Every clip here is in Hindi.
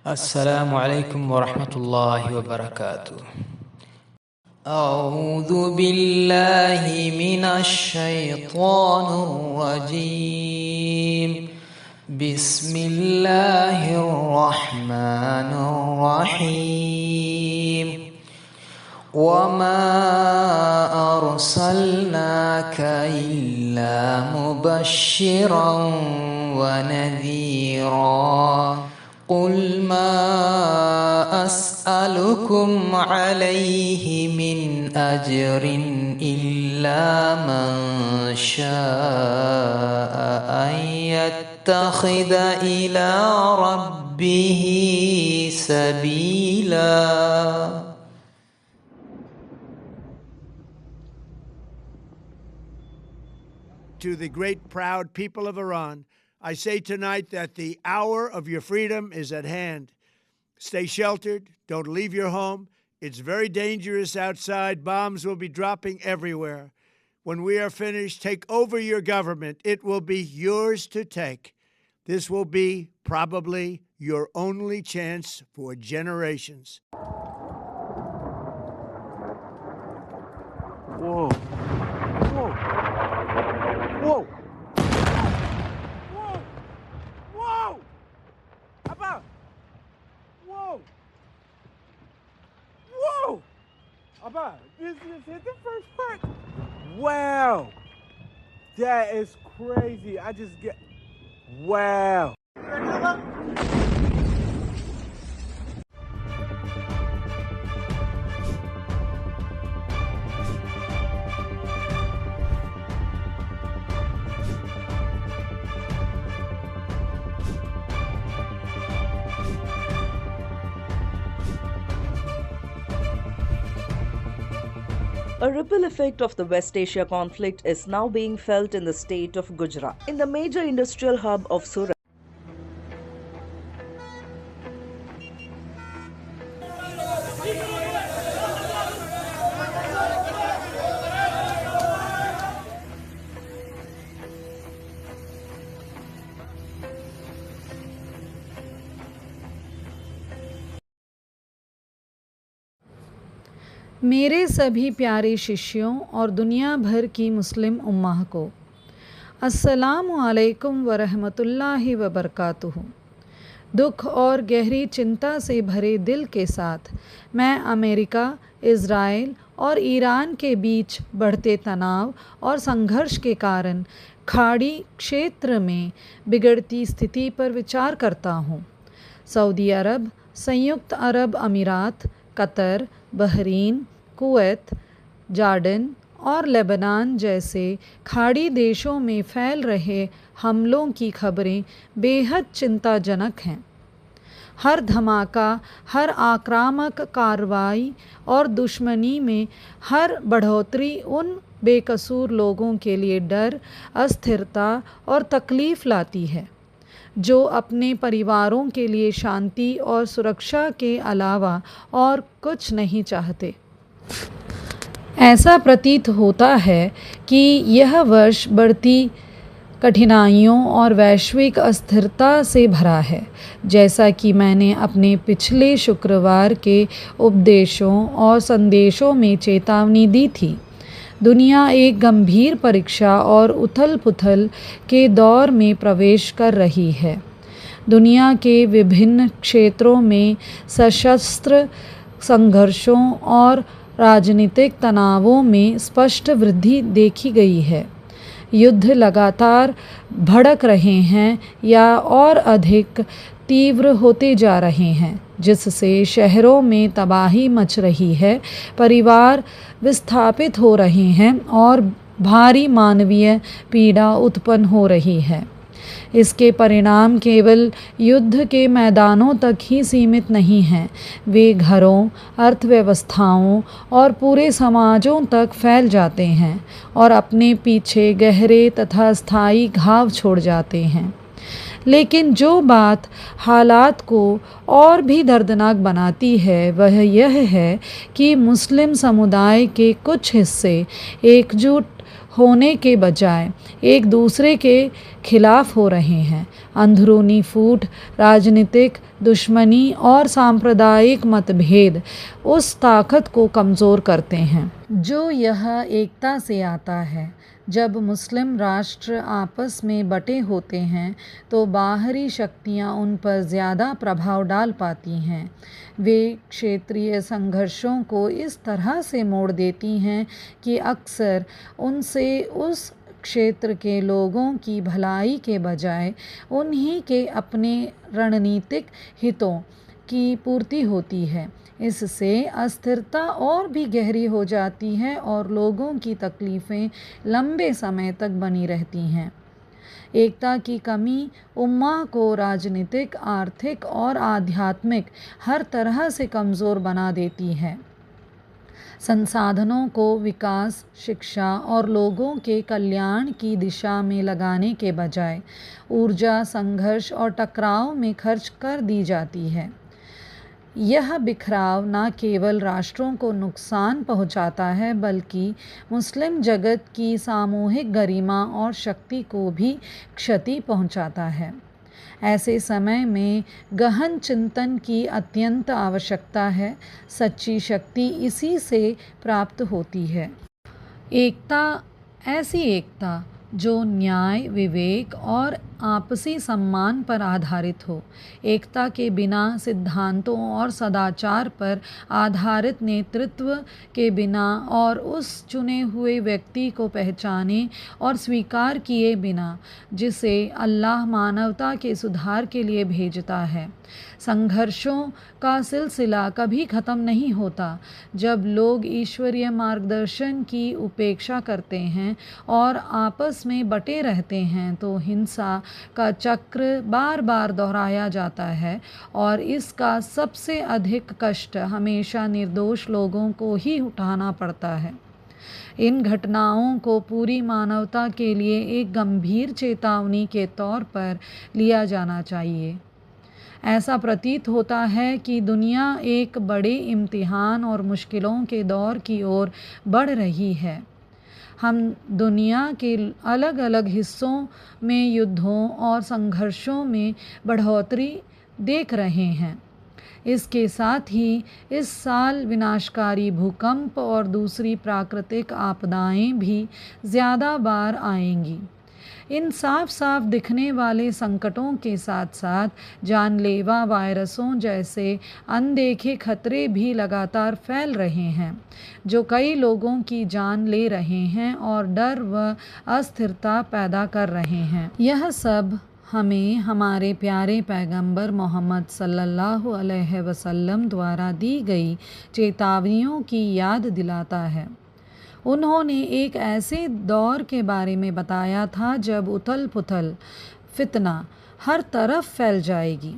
अस्सलामु अलैकुम वरहमतुल्लाहि वबरकातुह। अऊज़ु बिल्लाहि मिनश शैतानिर रजीम। बिस्मिल्लाहिर रहमानिर रहीम। वमा अर्सलनाका इल्ला मुबश्शिरन व नज़ीरा। कुल मा अस्अलुकुम अलैहि मिन अजरिन इल्ला मन शाअ अन यत्तखिज़ इला रब्बिही सबीला। To the great proud people of Iran, I say tonight that the hour of your freedom is at hand. Stay sheltered. Don't leave your home. It's very dangerous outside. Bombs will be dropping everywhere. When we are finished, take over your government. It will be yours to take. This will be probably your only chance for generations. Whoa. Whoa. Whoa. Whoa. Whoa. Abba. Whoa. Whoa. Abba, this just hit the first part. Wow. That is crazy. I just get. Wow. A ripple effect of the West Asia conflict is now being felt in the state of Gujarat, in the major industrial hub of Surat. मेरे सभी प्यारे शिष्यों और दुनिया भर की मुस्लिम उम्माह को अस्सलामु अलैकुम वरहमतुल्लाहि वबरकातुहू। दुख और गहरी चिंता से भरे दिल के साथ मैं अमेरिका, इज़राइल और ईरान के बीच बढ़ते तनाव और संघर्ष के कारण खाड़ी क्षेत्र में बिगड़ती स्थिति पर विचार करता हूँ। सऊदी अरब, संयुक्त अरब अमीरात, कतर, बहरीन, कुवैत, जॉर्डन और लेबनान जैसे खाड़ी देशों में फैल रहे हमलों की खबरें बेहद चिंताजनक हैं। हर धमाका, हर आक्रामक कार्रवाई और दुश्मनी में हर बढ़ोतरी उन बेकसूर लोगों के लिए डर, अस्थिरता और तकलीफ़ लाती है जो अपने परिवारों के लिए शांति और सुरक्षा के अलावा और कुछ नहीं चाहते। ऐसा प्रतीत होता है कि यह वर्ष बढ़ती कठिनाइयों और वैश्विक अस्थिरता से भरा है, जैसा कि मैंने अपने पिछले शुक्रवार के उपदेशों और संदेशों में चेतावनी दी थी। दुनिया एक गंभीर परीक्षा और उथल-पुथल के दौर में प्रवेश कर रही है। दुनिया के विभिन्न क्षेत्रों में सशस्त्र संघर्षों और राजनीतिक तनावों में स्पष्ट वृद्धि देखी गई है। युद्ध लगातार भड़क रहे हैं या और अधिक तीव्र होते जा रहे हैं, जिससे शहरों में तबाही मच रही है, परिवार विस्थापित हो रहे हैं और भारी मानवीय पीड़ा उत्पन्न हो रही है। इसके परिणाम केवल युद्ध के मैदानों तक ही सीमित नहीं हैं, वे घरों, अर्थव्यवस्थाओं और पूरे समाजों तक फैल जाते हैं और अपने पीछे गहरे तथा स्थायी घाव छोड़ जाते हैं। लेकिन जो बात हालात को और भी दर्दनाक बनाती है वह यह है कि मुस्लिम समुदाय के कुछ हिस्से एकजुट होने के बजाय एक दूसरे के खिलाफ हो रहे हैं। अंदरूनी फूट, राजनीतिक दुश्मनी और सांप्रदायिक मतभेद उस ताकत को कमज़ोर करते हैं जो यह एकता से आता है। जब मुस्लिम राष्ट्र आपस में बटे होते हैं तो बाहरी शक्तियां उन पर ज़्यादा प्रभाव डाल पाती हैं। वे क्षेत्रीय संघर्षों को इस तरह से मोड़ देती हैं कि अक्सर उनसे उस क्षेत्र के लोगों की भलाई के बजाय उन्हीं के अपने रणनीतिक हितों की पूर्ति होती है। इससे अस्थिरता और भी गहरी हो जाती है और लोगों की तकलीफ़ें लंबे समय तक बनी रहती हैं। एकता की कमी उम्मा को राजनीतिक, आर्थिक और आध्यात्मिक हर तरह से कमज़ोर बना देती है। संसाधनों को विकास, शिक्षा और लोगों के कल्याण की दिशा में लगाने के बजाय ऊर्जा, संघर्ष और टकराव में खर्च कर दी जाती है। यह बिखराव न केवल राष्ट्रों को नुकसान पहुंचाता है बल्कि मुस्लिम जगत की सामूहिक गरिमा और शक्ति को भी क्षति पहुंचाता है। ऐसे समय में गहन चिंतन की अत्यंत आवश्यकता है। सच्ची शक्ति इसी से प्राप्त होती है। एकता, ऐसी एकता जो न्याय, विवेक और आपसी सम्मान पर आधारित हो। एकता के बिना, सिद्धांतों और सदाचार पर आधारित नेतृत्व के बिना और उस चुने हुए व्यक्ति को पहचाने और स्वीकार किए बिना जिसे अल्लाह मानवता के सुधार के लिए भेजता है, संघर्षों का सिलसिला कभी ख़त्म नहीं होता। जब लोग ईश्वरीय मार्गदर्शन की उपेक्षा करते हैं और आपस में बटे रहते हैं तो हिंसा का चक्र बार बार दोहराया जाता है और इसका सबसे अधिक कष्ट हमेशा निर्दोष लोगों को ही उठाना पड़ता है। इन घटनाओं को पूरी मानवता के लिए एक गंभीर चेतावनी के तौर पर लिया जाना चाहिए। ऐसा प्रतीत होता है कि दुनिया एक बड़े इम्तिहान और मुश्किलों के दौर की ओर बढ़ रही है। हम दुनिया के अलग अलग हिस्सों में युद्धों और संघर्षों में बढ़ोतरी देख रहे हैं। इसके साथ ही इस साल विनाशकारी भूकंप और दूसरी प्राकृतिक आपदाएं भी ज़्यादा बार आएंगी। इन साफ साफ दिखने वाले संकटों के साथ साथ जानलेवा वायरसों जैसे अनदेखे खतरे भी लगातार फैल रहे हैं जो कई लोगों की जान ले रहे हैं और डर व अस्थिरता पैदा कर रहे हैं। यह सब हमें हमारे प्यारे पैगंबर मोहम्मद सल्लल्लाहु अलैहि वसल्लम द्वारा दी गई चेतावनियों की याद दिलाता है। उन्होंने एक ऐसे दौर के बारे में बताया था जब उथल पुथल, फितना हर तरफ फैल जाएगी,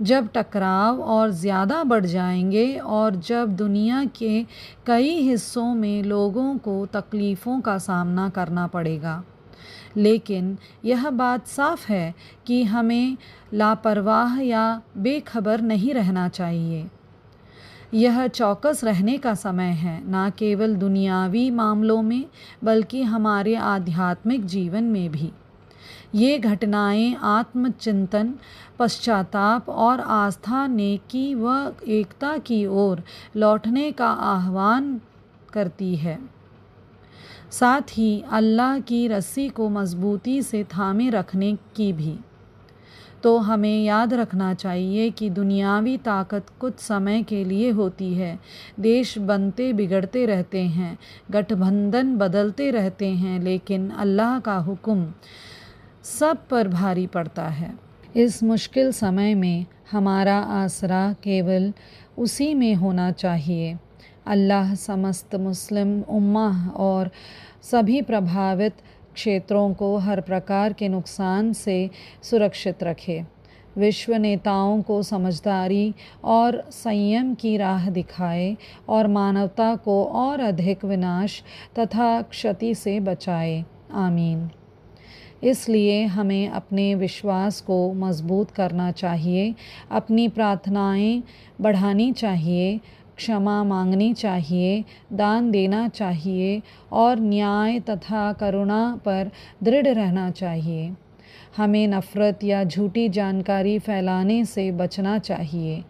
जब टकराव और ज़्यादा बढ़ जाएंगे और जब दुनिया के कई हिस्सों में लोगों को तकलीफ़ों का सामना करना पड़ेगा। लेकिन यह बात साफ है कि हमें लापरवाह या बेखबर नहीं रहना चाहिए। यह चौकस रहने का समय है, न केवल दुनियावी मामलों में बल्कि हमारे आध्यात्मिक जीवन में भी। ये घटनाएं आत्मचिंतन, पश्चाताप और आस्था, नेकी व एकता की ओर लौटने का आह्वान करती है। साथ ही अल्लाह की रस्सी को मजबूती से थामे रखने की भी। तो हमें याद रखना चाहिए कि दुनियावी ताकत कुछ समय के लिए होती है। देश बनते बिगड़ते रहते हैं, गठबंधन बदलते रहते हैं, लेकिन अल्लाह का हुक्म सब पर भारी पड़ता है। इस मुश्किल समय में हमारा आसरा केवल उसी में होना चाहिए। अल्लाह समस्त मुस्लिम उम्मा और सभी प्रभावित क्षेत्रों को हर प्रकार के नुकसान से सुरक्षित रखे। विश्व नेताओं को समझदारी और संयम की राह दिखाए और मानवता को और अधिक विनाश तथा क्षति से बचाए। आमीन। इसलिए हमें अपने विश्वास को मजबूत करना चाहिए, अपनी प्रार्थनाएं बढ़ानी चाहिए, क्षमा मांगनी चाहिए, दान देना चाहिए और न्याय तथा करुणा पर दृढ़ रहना चाहिए। हमें नफ़रत या झूठी जानकारी फैलाने से बचना चाहिए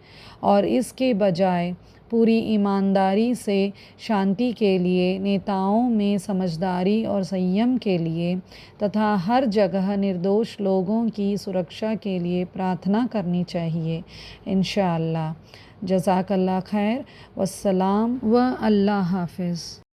और इसके बजाय पूरी ईमानदारी से शांति के लिए, नेताओं में समझदारी और संयम के लिए तथा हर जगह निर्दोष लोगों की सुरक्षा के लिए प्रार्थना करनी चाहिए। इंशाअल्लाह। जज़ाकल्लाह खैर। वस्सलाम व अल्लाह हाफ़िज़।